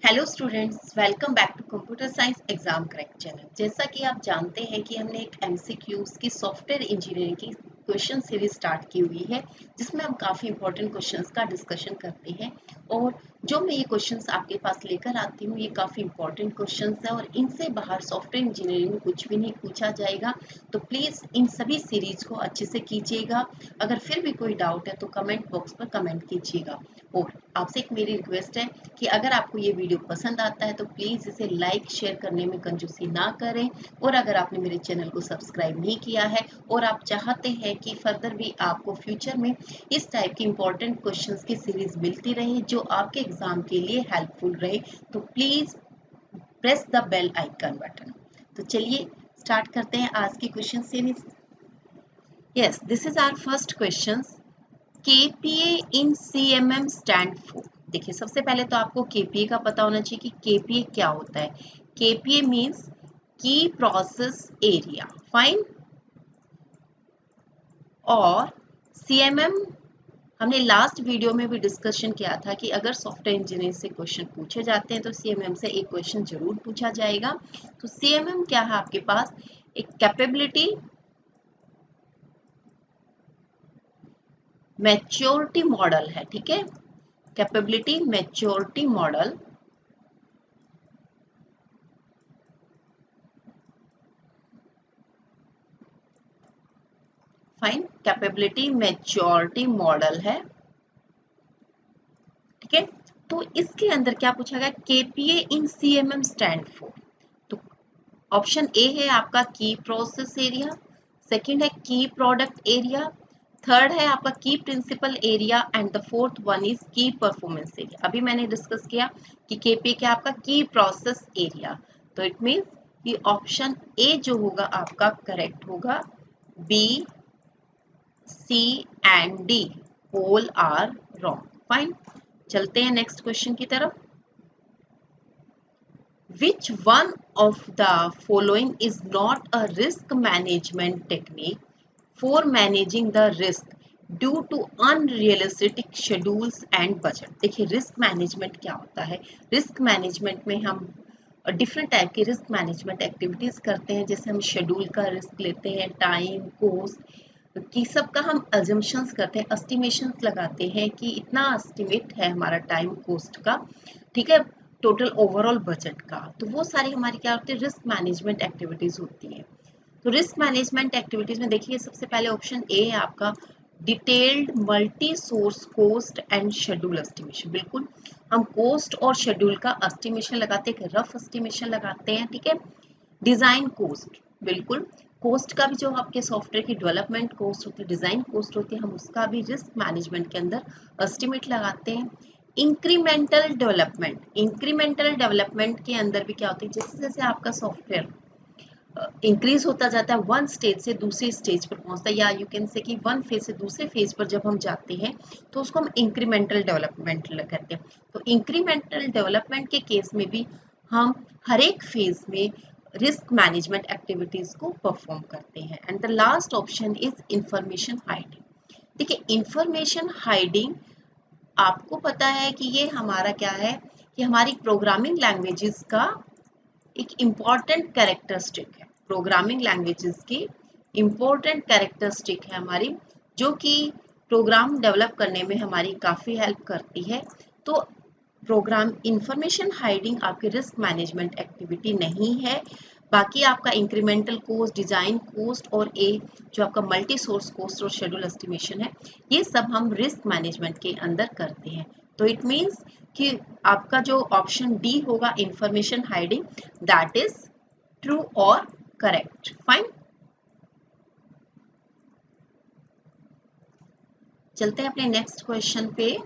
Hello students, welcome back to computer science exam crack channel. जैसा कि आप जानते हैं कि हमने एक एमसीक्यूज की सॉफ्टवेयर इंजीनियरिंग की क्वेश्चन सीरीज स्टार्ट की हुई है, जिसमें हम काफ़ी इंपॉर्टेंट क्वेश्चंस का डिस्कशन करते हैं। और जो मैं ये क्वेश्चंस आपके पास लेकर आती हूँ, ये काफ़ी इंपॉर्टेंट क्वेश्चंस हैं और इनसे बाहर सॉफ्टवेयर इंजीनियरिंग में कुछ भी नहीं पूछा जाएगा। तो प्लीज़ इन सभी सीरीज को अच्छे से कीजिएगा। अगर फिर भी कोई डाउट है तो कमेंट बॉक्स पर कमेंट कीजिएगा। और आपसे एक मेरी रिक्वेस्ट है कि अगर आपको ये वीडियो पसंद आता है तो प्लीज़ इसे लाइक शेयर करने में कंजूसी ना करें। और अगर आपने मेरे चैनल को सब्सक्राइब नहीं किया है और आप चाहते हैं कि फर्दर भी आपको फ्यूचर में इस टाइप की इंपॉर्टेंट क्वेश्चंस की सीरीज मिलती रहे जो आपके एग्जाम के लिए हेल्पफुल रहे, तो please press the bell icon button. तो चलिए स्टार्ट करते हैं आज की question series. Yes, this is our first question. KPA in CMM stand for. देखिए, सबसे पहले तो आपको KPA का पता होना चाहिए कि KPA क्या होता है। KPA मीन्स की प्रोसेस एरिया, फाइन। और CMM हमने लास्ट वीडियो में भी डिस्कशन किया था कि अगर सॉफ्टवेयर इंजीनियरिंग से क्वेश्चन पूछे जाते हैं तो CMM से एक क्वेश्चन जरूर पूछा जाएगा। तो CMM क्या है आपके पास? एक कैपेबिलिटी मैच्योरिटी मॉडल है, ठीक है। Capability maturity model, fine. Capability maturity model है, ठीक है। तो इसके अंदर क्या पूछा गया? KPA in CMM stand for. तो ऑप्शन ए है आपका की प्रोसेस एरिया, सेकंड है की प्रोडक्ट एरिया, थर्ड है आपका key principal area and the fourth one is key performance area. अभी मैंने डिस्कस किया कि KPA क्या आपका की प्रोसेस एरिया। तो इट मीन्स कि ऑप्शन ए जो होगा आपका करेक्ट होगा। B, c and d all are wrong, fine. चलते हैं नेक्स्ट क्वेश्चन की तरफ। Which one of the following is not a risk management technique for managing the risk due to unrealistic schedules and budget? देखिए, risk management क्या होता है? Risk management में हम डिफरेंट टाइप की रिस्क मैनेजमेंट एक्टिविटीज करते हैं। जैसे हम शेड्यूल का रिस्क लेते हैं, टाइम, कॉस्ट की सब का हम अजम्पशंस करते हैं, एस्टिमेशंस लगाते हैं कि इतना एस्टिमेट है हमारा टाइम कॉस्ट का, ठीक है, टोटल ओवरऑल बजट का। तो वो सारी हमारी क्या होती है? रिस्क मैनेजमेंट एक्टिविटीज होती है। तो रिस्क मैनेजमेंट एक्टिविटीज में देखिए, सबसे पहले ऑप्शन ए है आपका detailed multi source cost and schedule estimation. बिल्कुल, हम कॉस्ट और शेड्यूल का एस्टिमेशन लगाते हैं, रफ एस्टिमेशन लगाते हैं, ठीक है। डिजाइन कॉस्ट, बिल्कुल, कॉस्ट का भी जो आपके सॉफ्टवेयर की डेवलपमेंट कॉस्ट होती है, डिजाइन कॉस्ट होती है, हम उसका भी रिस्क मैनेजमेंट के अंदर एस्टिमेट लगाते हैं। इंक्रीमेंटल डेवलपमेंट, इंक्रीमेंटल डेवलपमेंट के अंदर भी क्या होती है? जैसे जैसे आपका सॉफ्टवेयर इंक्रीज होता जाता है, वन स्टेज से दूसरी स्टेज पर पहुंचता है, या यू कैन से कि वन फेज से दूसरे फेज पर जब हम जाते हैं तो उसको हम इंक्रीमेंटल डेवलपमेंट कहते हैं। तो इंक्रीमेंटल डेवलपमेंट के केस में भी हम हर एक फेज में रिस्क मैनेजमेंट एक्टिविटीज को परफॉर्म करते हैं। And the last option is information hiding. देखिए, इंफॉर्मेशन हाइडिंग आपको पता है कि ये हमारा क्या है, कि हमारी प्रोग्रामिंग लैंग्वेजेस का एक इम्पॉर्टेंट कैरेक्टरिस्टिक है। प्रोग्रामिंग लैंग्वेजेस की इम्पोर्टेंट कैरेक्टरिस्टिक है हमारी, जो कि प्रोग्राम डेवलप करने में हमारी काफ़ी हेल्प करती है। तो प्रोग्राम इंफॉर्मेशन हाइडिंग आपकी रिस्क मैनेजमेंट एक्टिविटी नहीं है। बाकी आपका इंक्रीमेंटल कॉस्ट, डिजाइन कॉस्ट और ए जो आपका मल्टी सोर्स कॉस्ट और शेड्यूल एस्टिमेशन है, ये सब हम रिस्क मैनेजमेंट के अंदर करते हैं। तो इट मीन्स कि आपका जो ऑप्शन डी होगा information hiding, that is true और करेक्ट, फाइन। चलते हैं अपने नेक्स्ट क्वेश्चन पे।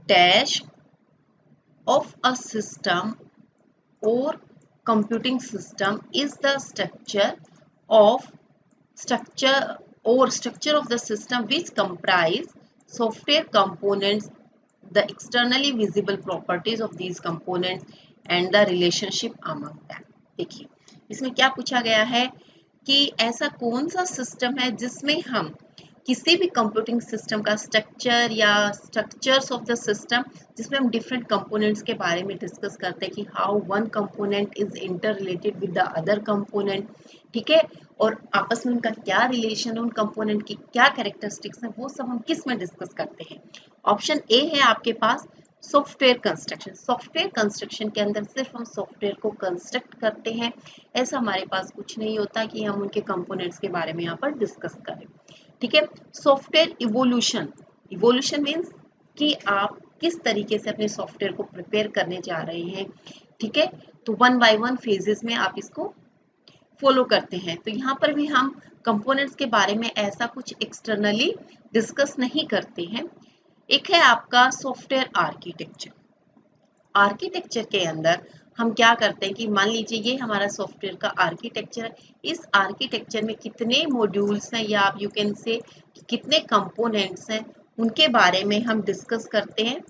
Dash of a system or computing system is the of structure of the system which comprise software components, the externally visible properties of these components and the relationship among them। देखिए, इसमें क्या पूछा गया है कि ऐसा कौन सा सिस्टम है जिसमें हम किसी भी कंप्यूटिंग सिस्टम का स्ट्रक्चर या स्ट्रक्चर्स ऑफ द सिस्टम, जिसमें हम डिफरेंट कंपोनेंट्स के बारे में डिस्कस करते हैं कि how one component is inter related with the other component, ठीक है, और आपस में उनका क्या रिलेशन है, उन कंपोनेंट की क्या कैरेक्टरिस्टिक्स हैं, वो सब हम किस में डिस्कस करते हैं। ऑप्शन ए है आपके पास सॉफ्टवेयर कंस्ट्रक्शन। सॉफ्टवेयर कंस्ट्रक्शन के अंदर सिर्फ हम सॉफ्टवेयर को कंस्ट्रक्ट करते हैं, ऐसा हमारे पास कुछ नहीं होता कि हम उनके कंपोनेंट्स के बारे में यहाँ पर डिस्कस करें, ठीक है। सॉफ्टवेयर इवोल्यूशन, इवोल्यूशन मीन्स कि आप किस तरीके से अपने सॉफ्टवेयर को प्रिपेयर करने जा रहे हैं, ठीक है, तो वन बाय वन फेजेस में आप इसको फॉलो करते हैं। तो यहाँ पर भी हम कंपोनेंट्स के बारे में ऐसा कुछ एक्सटर्नली डिस्कस नहीं करते हैं। एक है आपका सॉफ्टवेयर आर्किटेक्चर। आर्किटेक्चर के अंदर हम क्या करते हैं कि मान लीजिए ये हमारा सॉफ्टवेयर का आर्किटेक्चर है, इस आर्किटेक्चर में कितने मॉड्यूल्स हैं या आप यू कैन से कितने कंपोनेंट्स हैं, उनके बारे में हम डिस्कस करते हैं।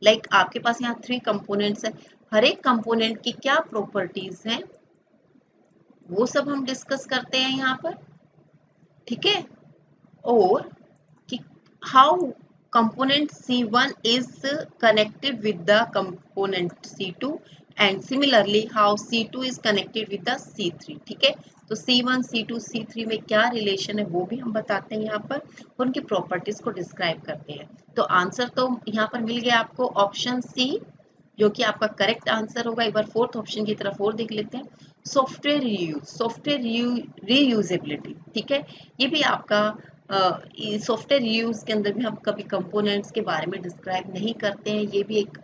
लाइक आपके पास यहाँ 3 कंपोनेंट्स हैं, हर एक कंपोनेंट की क्या प्रॉपर्टीज हैं वो सब हम डिस्कस करते हैं यहाँ पर, ठीक है। और कि how component C1 is connected with the component C2 and similarly how C2 is connected with the C3, ठीक है। तो C1, C2, C3 में क्या रिलेशन है वो भी हम बताते हैं यहाँ पर, और उनकी प्रॉपर्टीज को डिस्क्राइब करते हैं। तो आंसर तो यहाँ पर मिल गया आपको ऑप्शन सी, जो कि आपका करेक्ट आंसर होगा। एक बार फोर्थ ऑप्शन की तरफ और देख लेते हैं, सॉफ्टवेयर रीयूज, सॉफ्टवेयर रीयूजेबिलिटी, ठीक है। ये भी आपका सॉफ्टवेयर रीयूज के अंदर भी हम कभी कंपोनेंट्स के बारे में डिस्क्राइब नहीं करते हैं। ये भी एक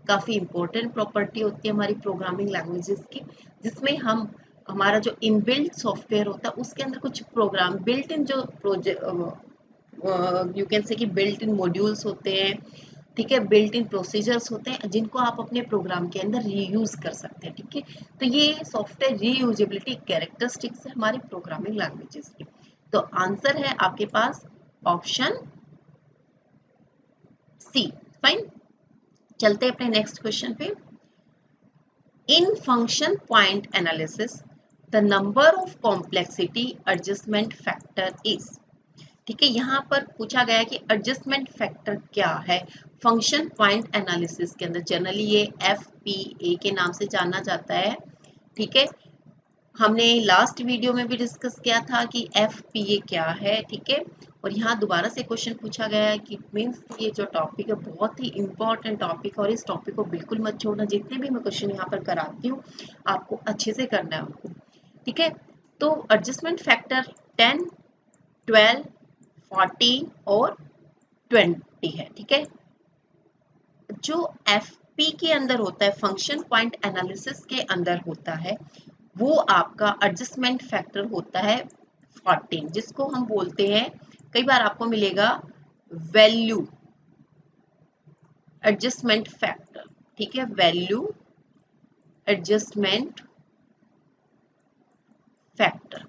काफ़ी इंपॉर्टेंट प्रॉपर्टी होती है हमारी प्रोग्रामिंग लैंग्वेजेस की, जिसमें हम हमारा जो इनबिल्ट सॉफ्टवेयर होता है उसके अंदर कुछ प्रोग्राम बिल्ट इन जो यू कैन से कि बिल्ट इन मॉड्यूल्स होते हैं, ठीक है, बिल्ट इन प्रोसीजर्स होते हैं जिनको आप अपने प्रोग्राम के अंदर रीयूज कर सकते हैं, ठीक है। तो ये सॉफ्टवेयर रीयूजेबिलिटी कैरेक्टरिस्टिक्स है हमारी प्रोग्रामिंग लैंग्वेजेस की। तो आंसर है आपके पास ऑप्शन सी। फाइन, चलते हैं अपने नेक्स्ट क्वेश्चन पे। In function point analysis the number of complexity adjustment factor is, ठीक है। यहाँ पर पूछा गया कि एडजस्टमेंट फैक्टर क्या है फंक्शन पॉइंट एनालिसिस के अंदर। जनरली ये FPA के नाम से जाना जाता है, ठीक है। हमने लास्ट वीडियो में भी डिस्कस किया था कि FPA क्या है, ठीक है। और यहाँ दोबारा से क्वेश्चन पूछा गया है कि मीन्स ये जो टॉपिक है बहुत ही इंपॉर्टेंट टॉपिक है और इस टॉपिक को बिल्कुल मत छोड़ना। जितने भी मैं क्वेश्चन यहाँ पर कराती हूँ आपको अच्छे से करना है उनको, ठीक है। तो एडजस्टमेंट फैक्टर 10, 12, 14 और 20 है, ठीक है। जो FP के अंदर होता है, फंक्शन पॉइंट एनालिसिस के अंदर होता है, वो आपका एडजस्टमेंट फैक्टर होता है 14, जिसको हम बोलते हैं, कई बार आपको मिलेगा वैल्यू एडजस्टमेंट फैक्टर, ठीक है, वैल्यू एडजस्टमेंट फैक्टर,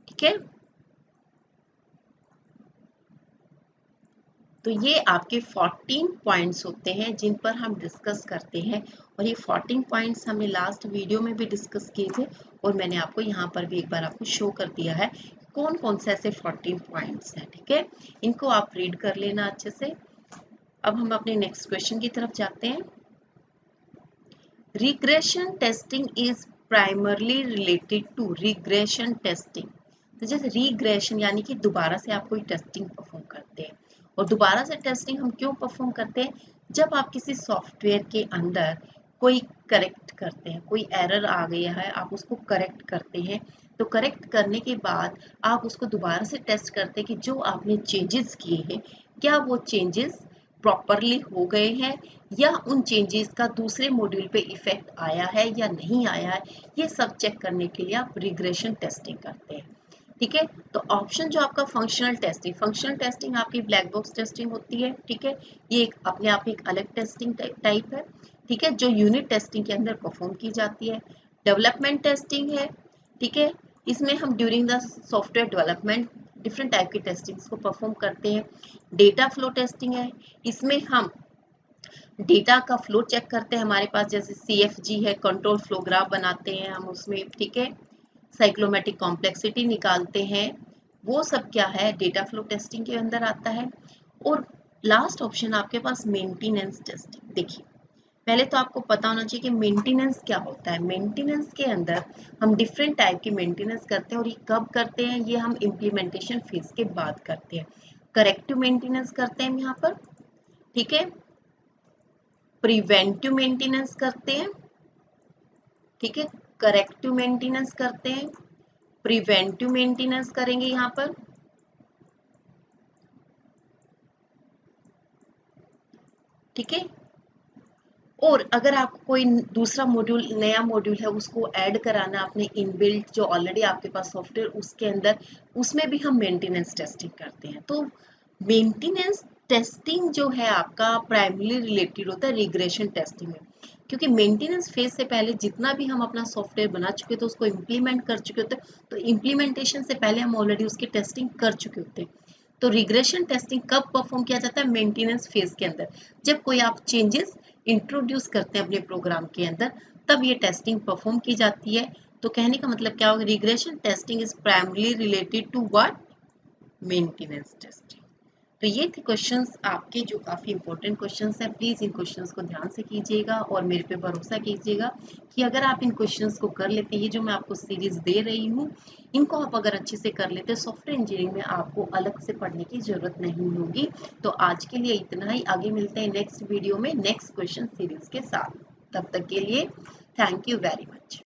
ठीक है। तो ये आपके 14 पॉइंट्स होते हैं जिन पर हम डिस्कस करते हैं, और ये 14 पॉइंट्स हमने लास्ट वीडियो में भी डिस्कस किए थे और मैंने आपको यहाँ पर भी एक बार आपको शो कर दिया है कौन कौन से ऐसे 14 पॉइंट्स हैं, ठीक है। इनको आप रीड कर लेना अच्छे से। अब हम अपने नेक्स्ट क्वेश्चन की तरफ जाते हैं। Regression testing is primarily related to regression testing. तो जैसे रिग्रेशन यानी कि दोबारा से आप कोई टेस्टिंग परफॉर्म करते हैं, और दोबारा से टेस्टिंग हम क्यों परफॉर्म करते हैं, जब आप किसी सॉफ्टवेयर के अंदर कोई करेक्ट करते हैं, कोई एरर आ गया है आप उसको करेक्ट करते हैं, तो करेक्ट करने के बाद आप उसको दोबारा से टेस्ट करते हैं कि जो आपने चेंजेस किए हैं क्या वो चेंजेस प्रॉपरली हो गए हैं या उन चेंजेस का दूसरे मॉड्यूल पे इफेक्ट आया है या नहीं आया है। ये सब चेक करने के लिए आप रिग्रेशन टेस्टिंग करते हैं, ठीक है। तो ऑप्शन जो आपका फंक्शनल टेस्टिंग, फंक्शनल टेस्टिंग आपकी ब्लैक बॉक्स टेस्टिंग होती है, ठीक है। ये एक अपने आप एक अलग टेस्टिंग टाइप है, ठीक है, जो यूनिट टेस्टिंग के अंदर परफॉर्म की जाती है। डेवलपमेंट टेस्टिंग है, ठीक है, इसमें हम during the software development different type की टेस्टिंग्स को परफॉर्म करते हैं। डेटा फ्लो टेस्टिंग है, इसमें हम डेटा का फ्लो चेक करते हैं, हमारे पास जैसे CFG है, कंट्रोल फ्लो ग्राफ बनाते हैं हम उसमें, ठीक है, साइक्लोमेटिक कॉम्प्लेक्सिटी निकालते हैं, वो सब क्या है, डेटा फ्लो टेस्टिंग के अंदर आता है। और लास्ट ऑप्शन आपके पास मेंटेनेंस टेस्टिंग। देखिए, पहले तो आपको पता होना चाहिए कि मेंटेनेंस क्या होता है। मेंटेनेंस के अंदर हम डिफरेंट टाइप की मेंटेनेंस करते हैं, और ये कब करते हैं, ये हम इम्प्लीमेंटेशन फेज के बाद करते हैं। करेक्टिव मेंटेनेंस करते हैं हम यहाँ पर, ठीक है, प्रिवेंटिव मेंटेनेंस करते हैं, ठीक है, करेक्टिव मेंटेनेंस करते हैं, प्रिवेंटिव मेंटेनेंस करेंगे यहाँ पर, ठीक है। और अगर आपको कोई दूसरा मॉड्यूल, नया मॉड्यूल है, उसको ऐड कराना अपने इनबिल्ट जो ऑलरेडी आपके पास सॉफ्टवेयर उसके अंदर, उसमें भी हम मेंटेनेंस टेस्टिंग करते हैं। तो मेंटेनेंस टेस्टिंग जो है आपका प्राइमरी रिलेटेड होता है रिग्रेशन टेस्टिंग में, क्योंकि मेंटेनेंस फेज से पहले जितना भी हम अपना सॉफ्टवेयर बना चुके थे, उसको इम्प्लीमेंट कर चुके होते, तो इम्प्लीमेंटेशन से पहले हम ऑलरेडी उसकी टेस्टिंग कर चुके होते हैं। तो रिग्रेशन टेस्टिंग कब परफॉर्म किया जाता है, मेंटेनेंस फेज के अंदर, जब कोई आप चेंजेस इंट्रोड्यूस करते हैं अपने प्रोग्राम के अंदर, तब ये टेस्टिंग परफॉर्म की जाती है। तो कहने का मतलब क्या होगा, regression testing is primarily related to what, maintenance testing. तो ये थे क्वेश्चंस आपके, जो काफ़ी इंपॉर्टेंट क्वेश्चंस हैं। प्लीज़ इन क्वेश्चंस को ध्यान से कीजिएगा और मेरे पे भरोसा कीजिएगा कि अगर आप इन क्वेश्चंस को कर लेते हैं, ये जो मैं आपको सीरीज दे रही हूँ, इनको आप अगर अच्छे से कर लेते हैं, सॉफ्टवेयर इंजीनियरिंग में आपको अलग से पढ़ने की ज़रूरत नहीं होगी। तो आज के लिए इतना ही, आगे मिलते हैं नेक्स्ट वीडियो में नेक्स्ट क्वेश्चन सीरीज के साथ। तब तक के लिए थैंक यू वेरी मच।